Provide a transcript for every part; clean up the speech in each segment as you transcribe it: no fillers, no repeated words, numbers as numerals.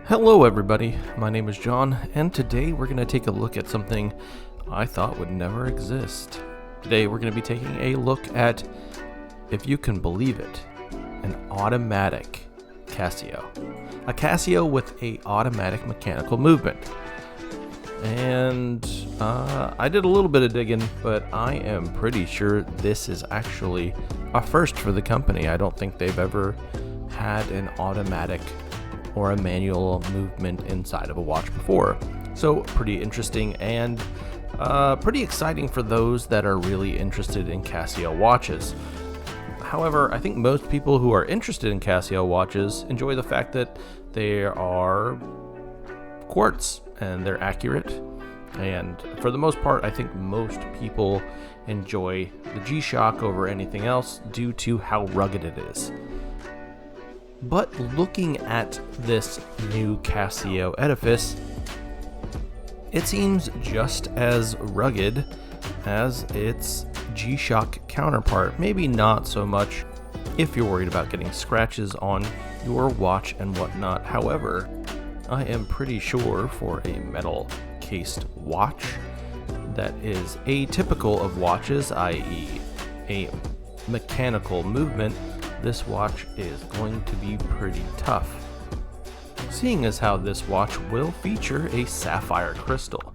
Hello everybody, my name is John, and today we're going to take a look at something I thought would never exist. Today we're going to be taking a look at, if you can believe it, an automatic Casio. A Casio with a automatic mechanical movement. And I did a little bit of digging, but I am pretty sure this is actually a first for the company. I don't think they've ever had an automatic or a manual movement inside of a watch before. So pretty interesting and pretty exciting for those that are really interested in Casio watches. However, I think most people who are interested in Casio watches enjoy the fact that they are quartz and they're accurate. And for the most part, I think most people enjoy the G-Shock over anything else due to how rugged it is. But looking at this new Casio edifice, it seems just as rugged as its G-Shock counterpart. Maybe not so much if you're worried about getting scratches on your watch and whatnot. However, I am pretty sure for a metal cased watch that is atypical of watches, i.e. a mechanical movement, this watch is going to be pretty tough, seeing as how this watch will feature a sapphire crystal.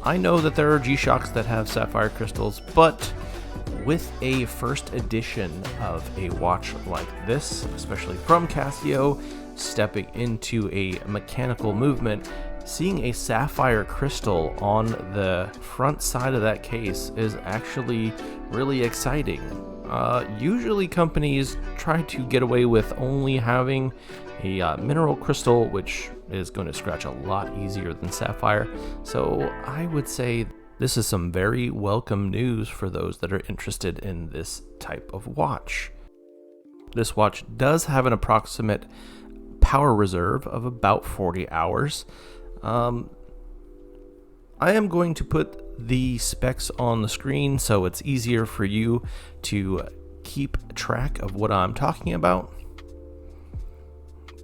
I know that there are G-Shocks that have sapphire crystals, but with a first edition of a watch like this, especially from Casio, stepping into a mechanical movement, seeing a sapphire crystal on the front side of that case is actually really exciting. Usually companies try to get away with only having a mineral crystal, which is going to scratch a lot easier than sapphire. So I would say this is some very welcome news for those that are interested in this type of watch. This watch does have an approximate power reserve of about 40 hours. I am going to put the specs on the screen so it's easier for you to keep track of what I'm talking about.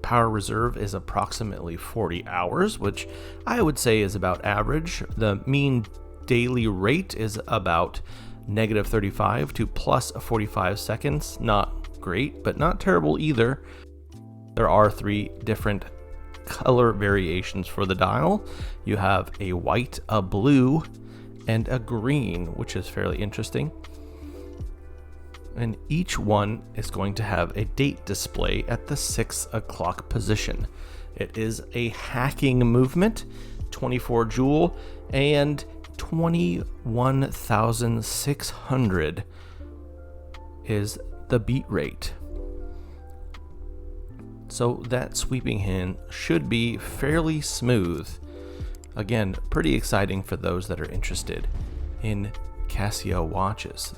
Power reserve is approximately 40 hours, which I would say is about average. The mean daily rate is about -35 to plus 45 seconds. Not great, but not terrible either. There are 3 different color variations for the dial. You have a white, a blue, and a green, which is fairly interesting. And each one is going to have a date display at the 6 o'clock position. It is a hacking movement, 24 joule, and 21,600 is the beat rate. So that sweeping hand should be fairly smooth. Again, pretty exciting for those that are interested in Casio watches.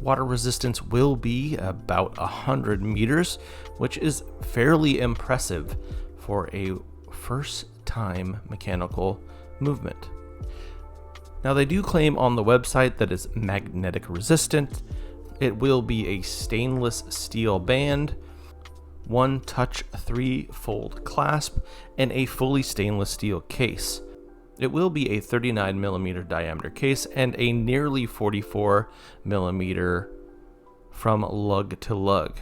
Water resistance will be about 100 meters, which is fairly impressive for a first-time mechanical movement. Now, they do claim on the website that it's magnetic resistant. It will be a stainless steel band, 1-touch 3-fold clasp, and a fully stainless steel case. It will be a 39mm diameter case and a nearly 44mm from lug to lug.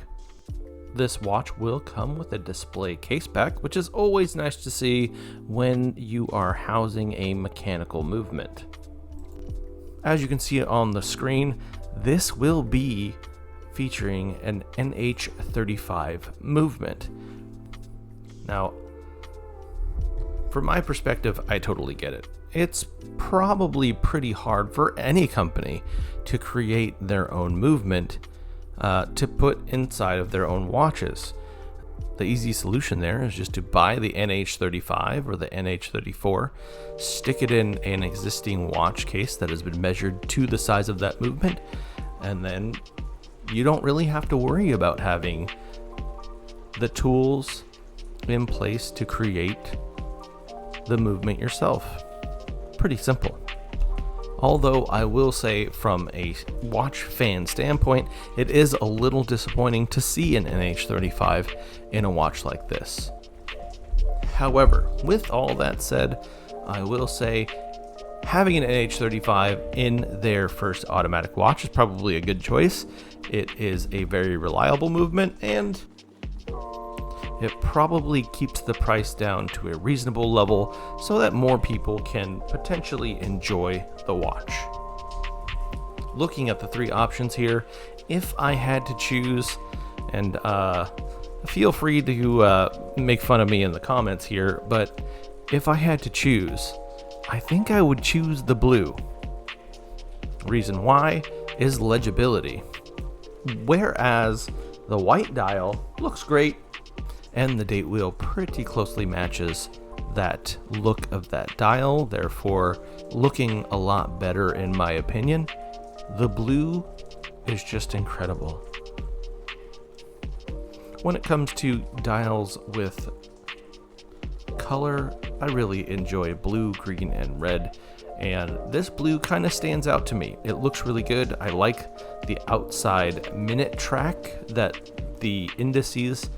This watch will come with a display case back, which is always nice to see when you are housing a mechanical movement. As you can see on the screen, this will be featuring an NH35 movement. Now, from my perspective, I totally get it. It's probably pretty hard for any company to create their own movement to put inside of their own watches. The easy solution there is just to buy the NH35 or the NH34, stick it in an existing watch case that has been measured to the size of that movement, and then you don't really have to worry about having the tools in place to create the movement yourself. Pretty simple. Although I will say, from a watch fan standpoint, it is a little disappointing to see an NH35 in a watch like this. However, with all that said, I will say having an NH35 in their first automatic watch is probably a good choice. It is a very reliable movement, and it probably keeps the price down to a reasonable level so that more people can potentially enjoy the watch. Looking at the three options here, if I had to choose, and feel free to make fun of me in the comments here, but if I had to choose, I think I would choose the blue. Reason why is legibility. Whereas the white dial looks great, and the date wheel pretty closely matches that look of that dial, therefore looking a lot better in my opinion. The blue is just incredible. When it comes to dials with color, I really enjoy blue, green, and red, and this blue kind of stands out to me. It looks really good. I like the outside minute track that the indices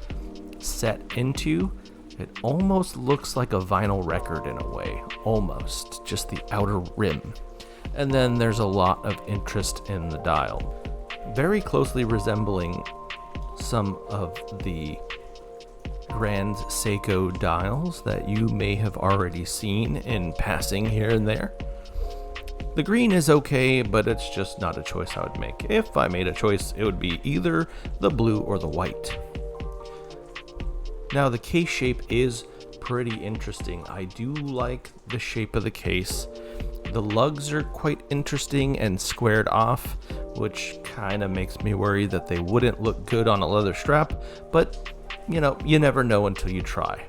set into. It almost looks like a vinyl record in a way, almost, just the outer rim. And then there's a lot of interest in the dial, very closely resembling some of the Grand Seiko dials that you may have already seen in passing here and there. The green is okay, but it's just not a choice I would make. If I made a choice, it would be either the blue or the white. Now, the case shape is pretty interesting. I do like the shape of the case. The lugs are quite interesting and squared off, which kind of makes me worry that they wouldn't look good on a leather strap, but you know, you never know until you try.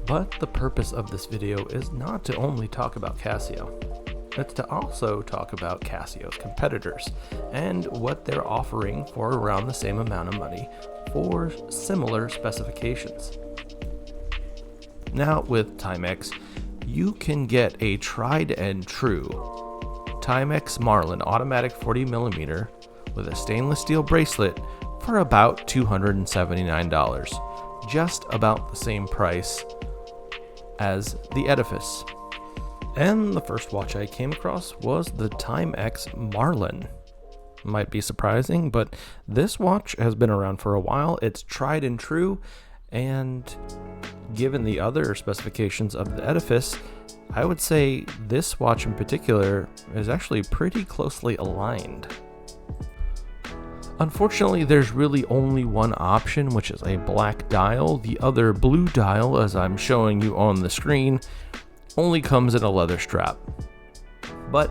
But the purpose of this video is not to only talk about Casio. It's to also talk about Casio's competitors and what they're offering for around the same amount of money for similar specifications. Now with Timex, you can get a tried and true Timex Marlin automatic 40mm with a stainless steel bracelet for about $279, just about the same price as the Edifice. And the first watch I came across was the Timex Marlin. Might be surprising, but this watch has been around for a while. It's tried and true, and given the other specifications of the Edifice, I would say this watch in particular is actually pretty closely aligned. Unfortunately, there's really only one option, which is a black dial. The other blue dial, as I'm showing you on the screen, only comes in a leather strap. But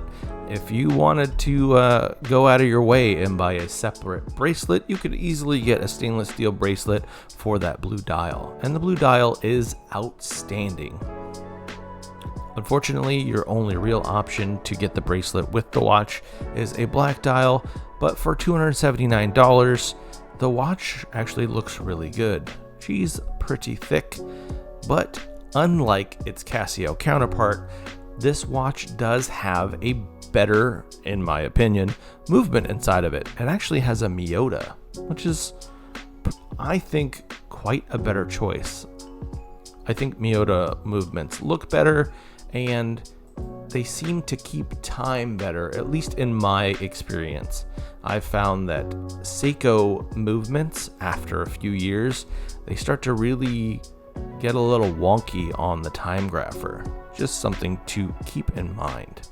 if you wanted to go out of your way and buy a separate bracelet, you could easily get a stainless steel bracelet for that blue dial. And the blue dial is outstanding. Unfortunately, your only real option to get the bracelet with the watch is a black dial, but for $279, the watch actually looks really good. She's pretty thick, but unlike its Casio counterpart, this watch does have a better, in my opinion, movement inside of it. It actually has a Miyota, which is, I think, quite a better choice. I think Miyota movements look better, and they seem to keep time better, at least in my experience. I've found that Seiko movements, after a few years, they start to really get a little wonky on the time grapher. Just something to keep in mind.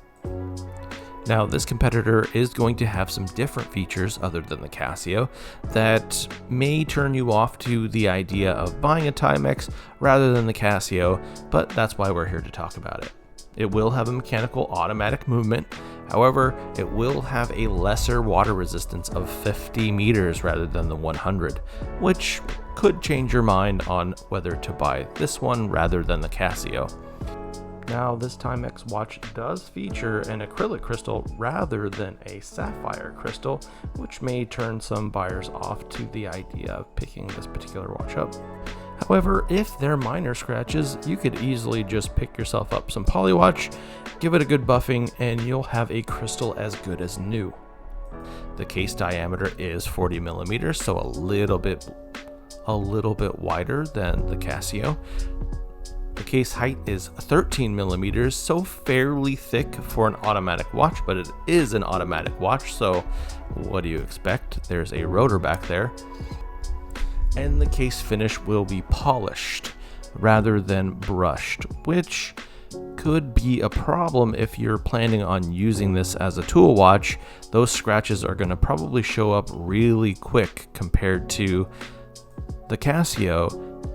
Now, this competitor is going to have some different features other than the Casio that may turn you off to the idea of buying a Timex rather than the Casio, but that's why we're here to talk about it. It will have a mechanical automatic movement. However, it will have a lesser water resistance of 50 meters rather than the 100, which could change your mind on whether to buy this one rather than the Casio. Now, this Timex watch does feature an acrylic crystal rather than a sapphire crystal, which may turn some buyers off to the idea of picking this particular watch up. However, if they're minor scratches, you could easily just pick yourself up some polywatch, give it a good buffing, and you'll have a crystal as good as new. The case diameter is 40 millimeters, so a little bit wider than the Casio. The case height is 13 millimeters, so fairly thick for an automatic watch, but it is an automatic watch, so what do you expect? There's a rotor back there. And the case finish will be polished rather than brushed, which could be a problem if you're planning on using this as a tool watch. Those scratches are going to probably show up really quick compared to the Casio,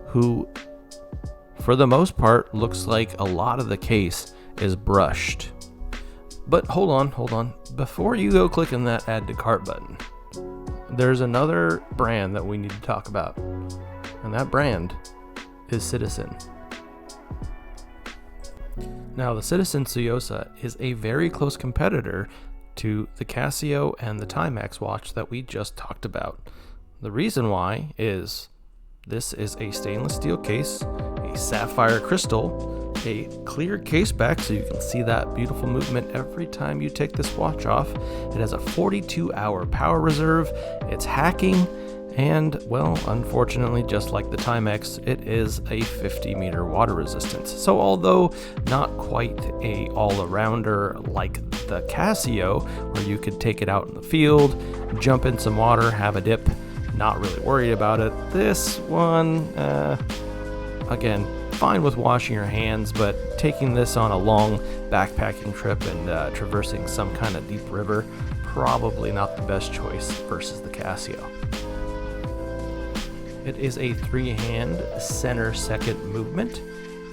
who for the most part looks like a lot of the case is brushed. But hold on, before you go clicking that add to cart button, there's another brand that we need to talk about, and that brand is Citizen. Now, the Citizen Tsuyosa is a very close competitor to the Casio and the Timex watch that we just talked about. The reason why is this is a stainless steel case, a sapphire crystal, a clear case back so you can see that beautiful movement every time you take this watch off. It has a 42-hour power reserve, it's hacking, and, well, unfortunately, just like the Timex, it is a 50-meter water resistance. So although not quite a all-arounder like the Casio, where you could take it out in the field, jump in some water, have a dip, not really worried about it, this one, again, fine with washing your hands, but taking this on a long backpacking trip and traversing some kind of deep river, probably not the best choice versus the Casio. It is a 3-hand center second movement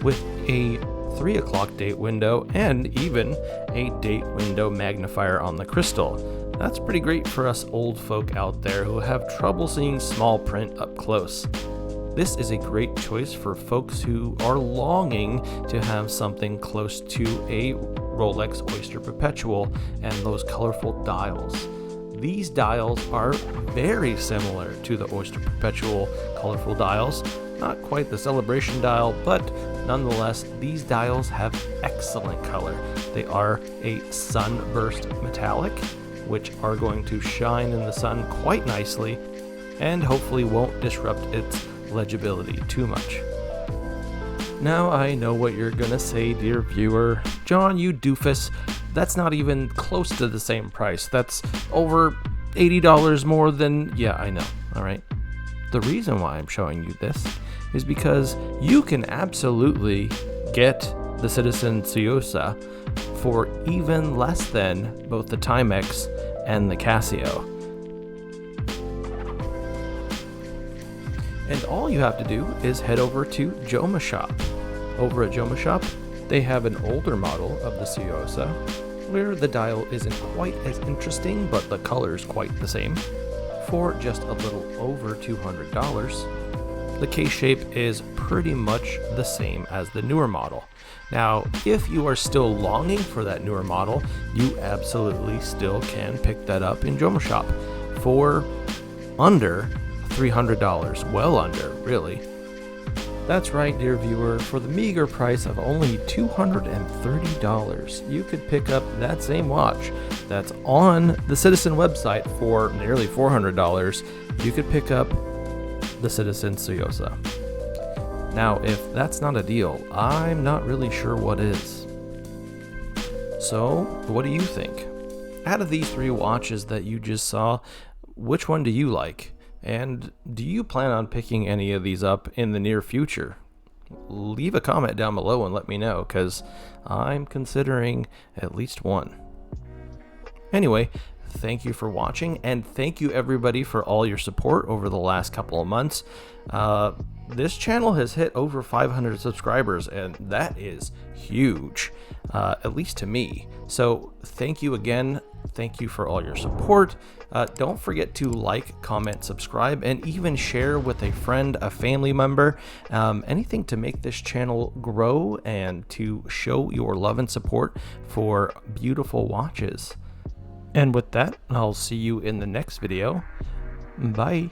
with a 3 o'clock date window and even a date window magnifier on the crystal. That's pretty great for us old folk out there who have trouble seeing small print up close. This is a great choice for folks who are longing to have something close to a Rolex Oyster Perpetual and those colorful dials. These dials are very similar to the Oyster Perpetual colorful dials. Not quite the celebration dial, but nonetheless, these dials have excellent color. They are a sunburst metallic, which are going to shine in the sun quite nicely and hopefully won't disrupt its legibility too much. Now I know what you're gonna say, dear viewer. John, you doofus, that's not even close to the same price. That's over $80 more than... Yeah, I know, alright? The reason why I'm showing you this is because you can absolutely get the Citizen Tsuyosa for even less than both the Timex and the Casio. And all you have to do is head over to Joma Shop. Over at Joma Shop, they have an older model of the Tsuyosa, where the dial isn't quite as interesting, but the color's quite the same, for just a little over $200. The case shape is pretty much the same as the newer model. Now, if you are still longing for that newer model, you absolutely still can pick that up in Joma Shop for under $300, well under, really. That's right, dear viewer, for the meager price of only $230, you could pick up that same watch that's on the Citizen website for nearly $400. You could pick up the Citizen Tsuyosa. Now, if that's not a deal, I'm not really sure what is. So, what do you think? Out of these 3 watches that you just saw, which one do you like? And do you plan on picking any of these up in the near future? Leave a comment down below and let me know, because I'm considering at least one. Anyway, thank you for watching, and thank you everybody for all your support over the last couple of months. This channel has hit over 500 subscribers, and that is huge, at least to me. So thank you again. Thank you for all your support. Don't forget to like, comment, subscribe, and even share with a friend, a family member, anything to make this channel grow and to show your love and support for beautiful watches. And with that, I'll see you in the next video. Bye.